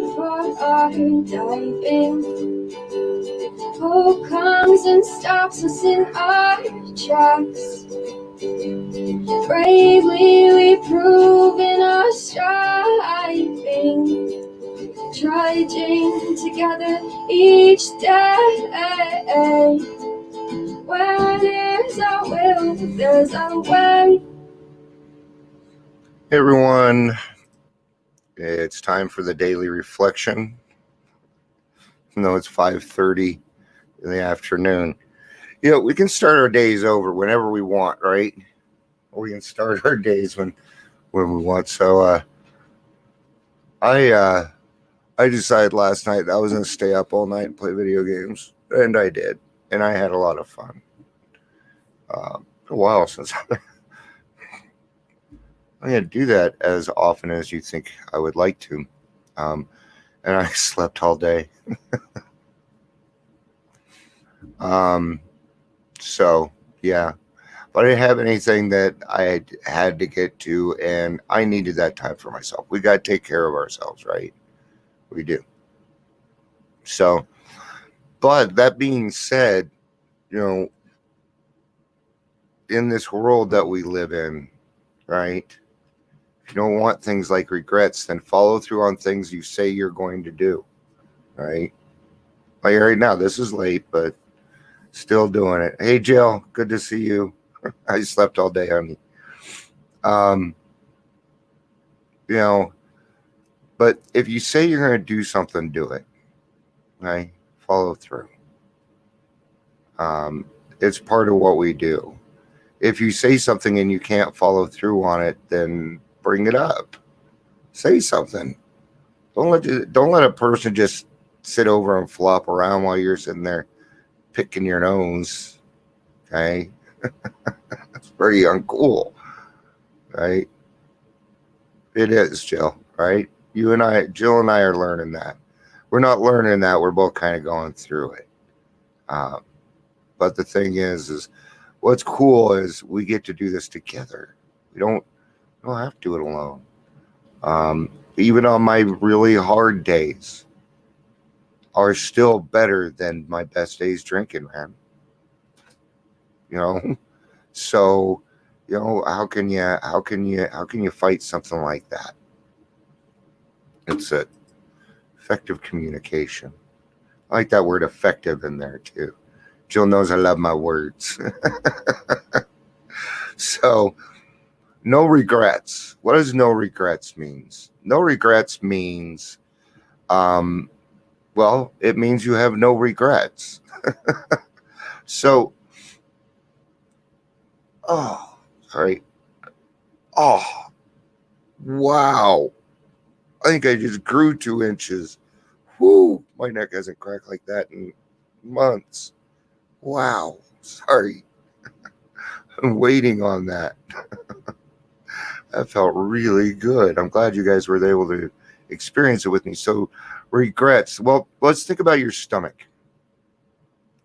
before our diving. Hope comes and stops us in our tracks. Bravely we prove in our striving, trudging together each day. Where there's a will, there's a way. Hey everyone, it's time for the daily reflection. Even though it's 5:30 in the afternoon, we can start our days over whenever we want, right? Or we can start our days when we want. So I decided last night that I was going to stay up all night and play video games, and I did, and I had a lot of fun. A while since I'm going to do that as often as you think I would like to. And I slept all day. So, yeah. But I didn't have anything that I had to get to, and I needed that time for myself. We got to take care of ourselves, right? We do. So, but that being said, in this world that we live in, right? If you don't want things like regrets, then follow through on things you say you're going to do, right? Like right now, this is late, but still doing it. Hey, Jill, good to see you. I slept all day, honey. But if you say you're going to do something, do it, right? Follow through. It's part of what we do. If you say something and you can't follow through on it, then bring it up. Say something. Don't let a person just sit over and flop around while you're sitting there picking your nose. Okay? That's very uncool. Right? It is, Jill, right? Jill and I are learning that. We're not learning that. We're both kind of going through it. But the thing is what's cool is we get to do this together. We don't have to do it alone. Even on my really hard days are still better than my best days drinking, man. So, how can you fight something like that? It's it. Effective communication. I like that word effective in there too. Jill knows I love my words. So, no regrets. What does no regrets means? No regrets means, it means you have no regrets. So, sorry. Oh, wow. I think I just grew 2 inches. Whoo, my neck hasn't cracked like that in months. Wow, sorry. I'm waiting on that. That felt really good. I'm glad you guys were able to experience it with me. So, regrets. Well, let's think about your stomach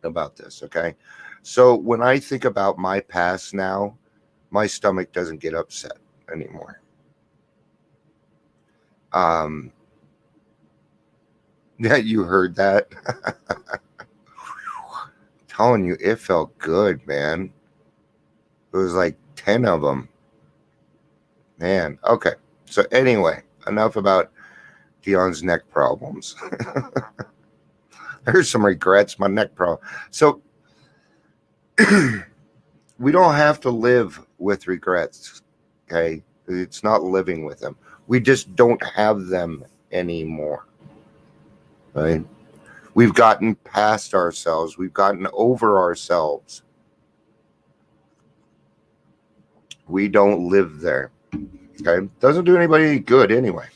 about this, okay? So, when I think about my past now, my stomach doesn't get upset anymore. Yeah, you heard that. Telling you, it felt good, man. It was like 10 of them. Man, okay. So anyway, enough about Dion's neck problems. There's some regrets, my neck problem. So we don't have to live with regrets, okay? It's not living with them. We just don't have them anymore, right? We've gotten past ourselves. We've gotten over ourselves. We don't live there. Okay? Doesn't do anybody any good anyway.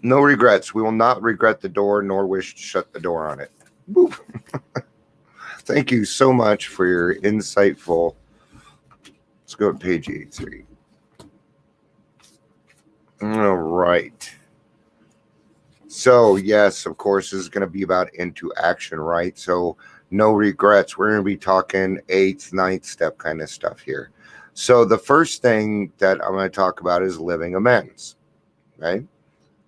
No regrets. We will not regret the door nor wish to shut the door on it. Boop. Thank you so much for your insightful. Let's go to page 83. All right. So, yes, of course, this is going to be about into action, right? So, no regrets. We're going to be talking 8th, 9th step kind of stuff here. So, the first thing that I'm going to talk about is living amends. right?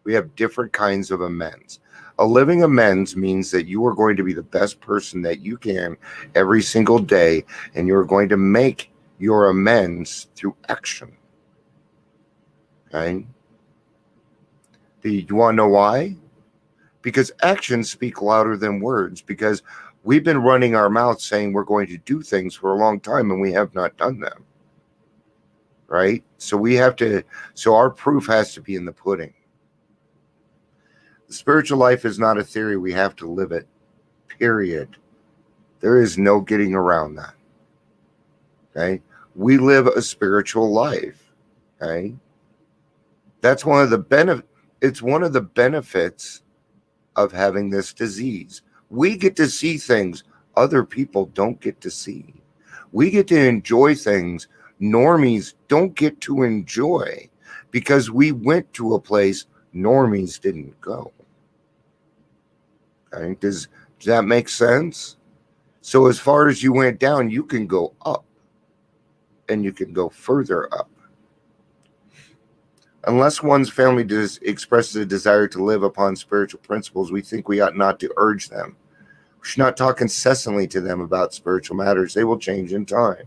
We have different kinds of amends. A living amends means that you are going to be the best person that you can every single day, and you're going to make your amends through action. Okay? Do you want to know why? Because actions speak louder than words, because we've been running our mouth saying we're going to do things for a long time and we have not done them. Right? So our proof has to be in the pudding. The spiritual life is not a theory. We have to live it. Period. There is no getting around that. Okay? We live a spiritual life. Okay? That's one of the it's one of the benefits of having this disease. We get to see things other people don't get to see. We get to enjoy things normies don't get to enjoy because we went to a place normies didn't go. Okay? Does that make sense? So as far as you went down, you can go up, and you can go further up. Unless one's family expresses a desire to live upon spiritual principles, we think we ought not to urge them. We should not talk incessantly to them about spiritual matters. They will change in time.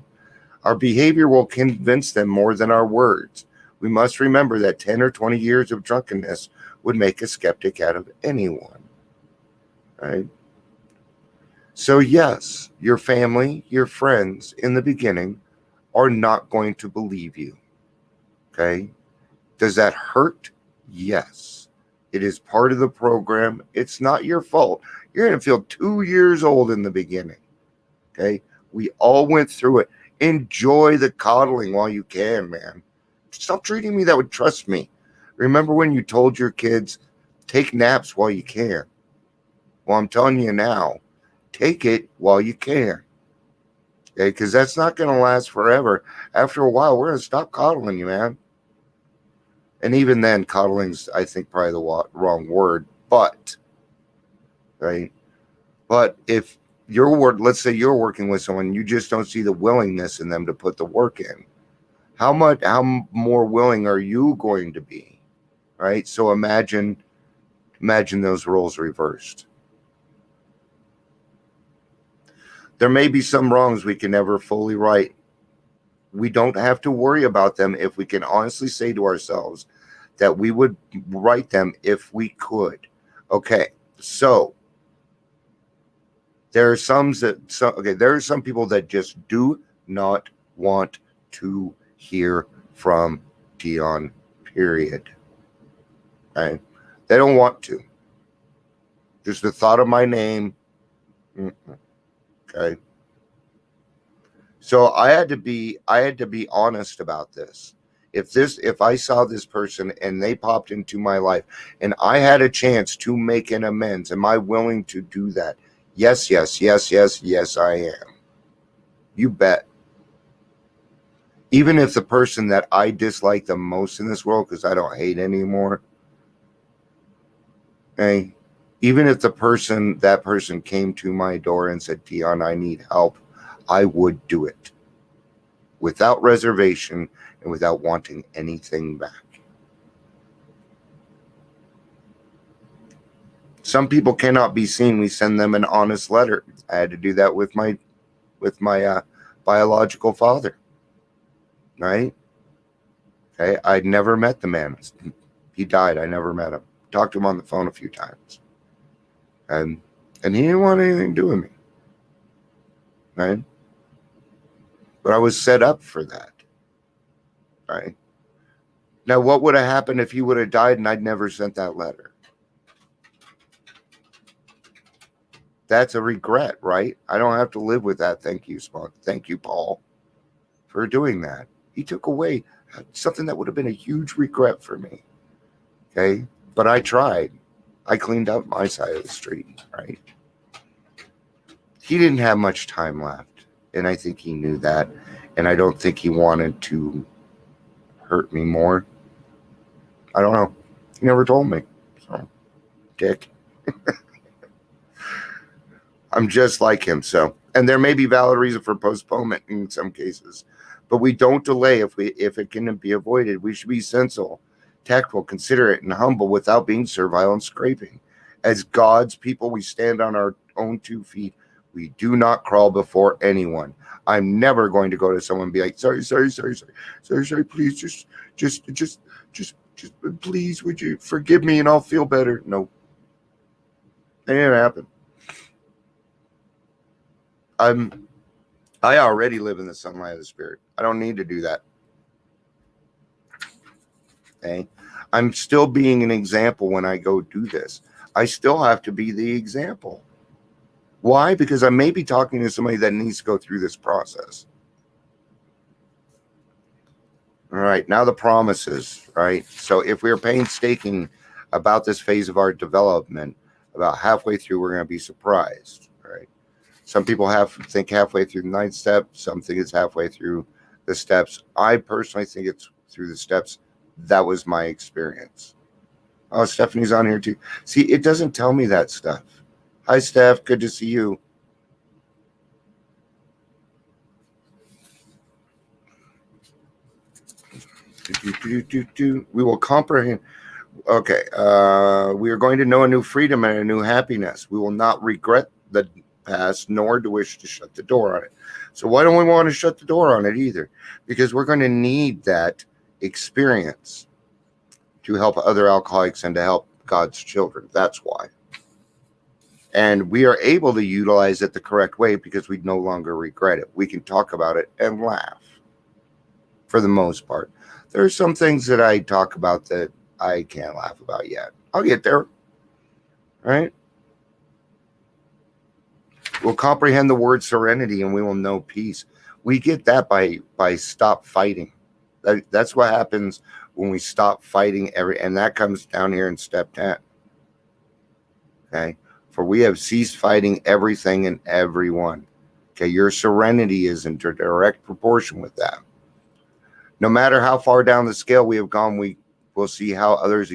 Our behavior will convince them more than our words. We must remember that 10 or 20 years of drunkenness would make a skeptic out of anyone. Right? So yes, your family, your friends in the beginning are not going to believe you. Okay? Does that hurt? Yes. It is part of the program. It's not your fault. You're going to feel 2 years old in the beginning. Okay? We all went through it. Enjoy the coddling while you can, man. Stop treating me that way. Trust me. Remember when you told your kids, take naps while you can? Well, I'm telling you now, take it while you can. Okay? Because that's not going to last forever. After a while, we're going to stop coddling you, man. And even then, coddling's, I think, probably the wrong word. But, right? But if let's say you're working with someone, you just don't see the willingness in them to put the work in. How more willing are you going to be? Right? So imagine those roles reversed. There may be some wrongs we can never fully right. We don't have to worry about them if we can honestly say to ourselves that we would right them if we could. Okay, so there are some people that just do not want to hear from Dion, period. Okay? They don't want to. Just the thought of my name. Okay. So I had to be honest about this. If I saw this person and they popped into my life and I had a chance to make an amends, am I willing to do that? Yes, I am. You bet. Even if the person that I dislike the most in this world, because I don't hate anymore, okay, even if that person came to my door and said, Dion, I need help, I would do it without reservation and without wanting anything back. Some people cannot be seen. We send them an honest letter. I had to do that with my biological father. Right? Okay. I'd never met the man. He died. I never met him. Talked to him on the phone a few times. And he didn't want anything to do with me. Right? But I was set up for that. Right? Now, what would have happened if he would have died and I'd never sent that letter? That's a regret, right? I don't have to live with that. Thank you, Paul, for doing that. He took away something that would have been a huge regret for me. Okay? But I tried. I cleaned up my side of the street, right? He didn't have much time left, and I think he knew that, and I don't think he wanted to hurt me more. I don't know. He never told me. So, dick. I'm just like him, so. And there may be valid reason for postponement in some cases, but we don't delay if it can be avoided. We should be sensible. tactful, considerate, and humble without being servile and scraping. As God's people, we stand on our own 2 feet. We do not crawl before anyone. I'm never going to go to someone and be like, sorry, please, just, please, would you forgive me and I'll feel better? No, that didn't happen. I already live in the sunlight of the Spirit. I don't need to do that. Okay? I'm still being an example when I go do this. I still have to be the example. Why? Because I may be talking to somebody that needs to go through this process. All right, now the promises, right? So if we're painstaking about this phase of our development, about halfway through, we're going to be surprised, right? Some people think halfway through the 9th step. Some think it's halfway through the steps. I personally think it's through the steps. That was my experience. Oh, Stephanie's on here too. See, it doesn't tell me that stuff. Hi, Steph. Good to see you. We will comprehend. Okay. We are going to know a new freedom and a new happiness. We will not regret the past, nor do wish to shut the door on it. So why don't we want to shut the door on it either? Because we're going to need that experience to help other alcoholics and to help God's children. That's why. And we are able to utilize it the correct way because we no longer regret it. We can talk about it and laugh for the most part. There are some things that I talk about that I can't laugh about yet. I'll get there. Right? We'll comprehend the word serenity and we will know peace. We get that by stop fighting. That's what happens when we stop fighting and that comes down here in step 10. Okay? For we have ceased fighting everything and everyone. Okay, your serenity is in direct proportion with that. No matter how far down the scale we have gone, we will see how others'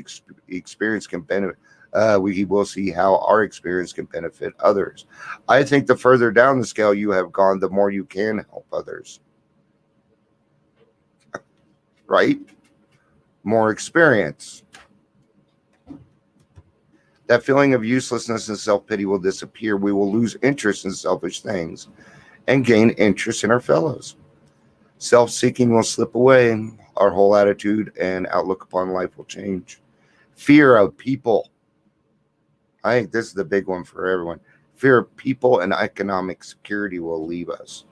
experience can benefit. We will see how our experience can benefit others. I think the further down the scale you have gone, the more you can help others. Right? More experience. That feeling of uselessness and self-pity will disappear. We will lose interest in selfish things and gain interest in our fellows. Self-seeking will slip away. Our whole attitude and outlook upon life will change. Fear of people. I think this is the big one for everyone. Fear of people and economic security will leave us.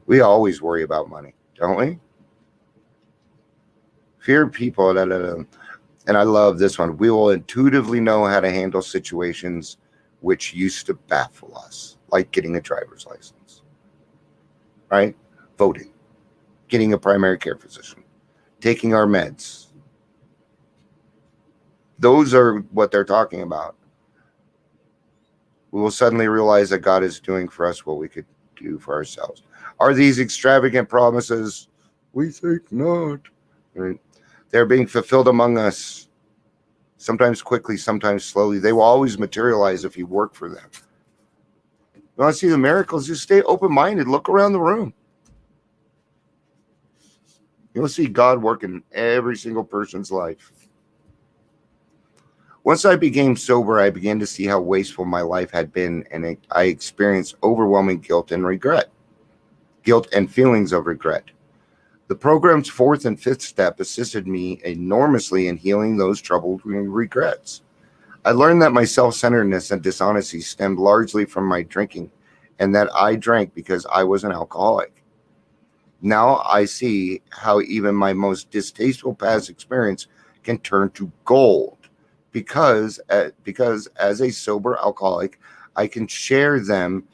We always worry about money, don't we? Fear of people. And I love this one. We will intuitively know how to handle situations which used to baffle us, like getting a driver's license, right? Voting, getting a primary care physician, taking our meds. Those are what they're talking about. We will suddenly realize that God is doing for us what we could do for ourselves. Are these extravagant promises? We think not. Right? They're being fulfilled among us, sometimes quickly, sometimes slowly. They will always materialize if you work for them. You want to see the miracles? Just stay open-minded. Look around the room. You'll see God work in every single person's life. Once I became sober, I began to see how wasteful my life had been, and I experienced overwhelming guilt and regret. Guilt and feelings of regret. The program's 4th and 5th step assisted me enormously in healing those troubled regrets. I learned that my self-centeredness and dishonesty stemmed largely from my drinking, and that I drank because I was an alcoholic. Now I see how even my most distasteful past experience can turn to gold. Because as a sober alcoholic, I can share them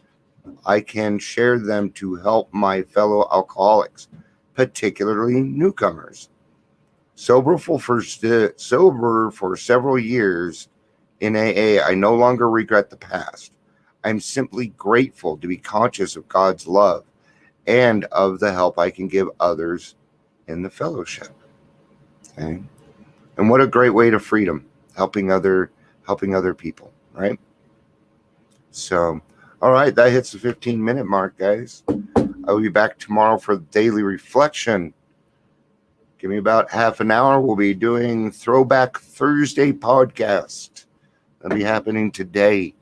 to help my fellow alcoholics, particularly newcomers. Sober for several years in AA, I no longer regret the past. I'm simply grateful to be conscious of God's love and of the help I can give others in the fellowship. Okay? And what a great way to freedom. Helping other people, right? So, all right, that hits the 15-minute mark, guys. I will be back tomorrow for daily reflection. Give me about half an hour. We'll be doing Throwback Thursday podcast. That'll be happening today.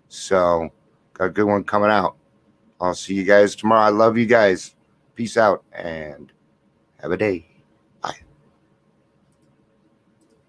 So, got a good one coming out. I'll see you guys tomorrow. I love you guys. Peace out and have a day.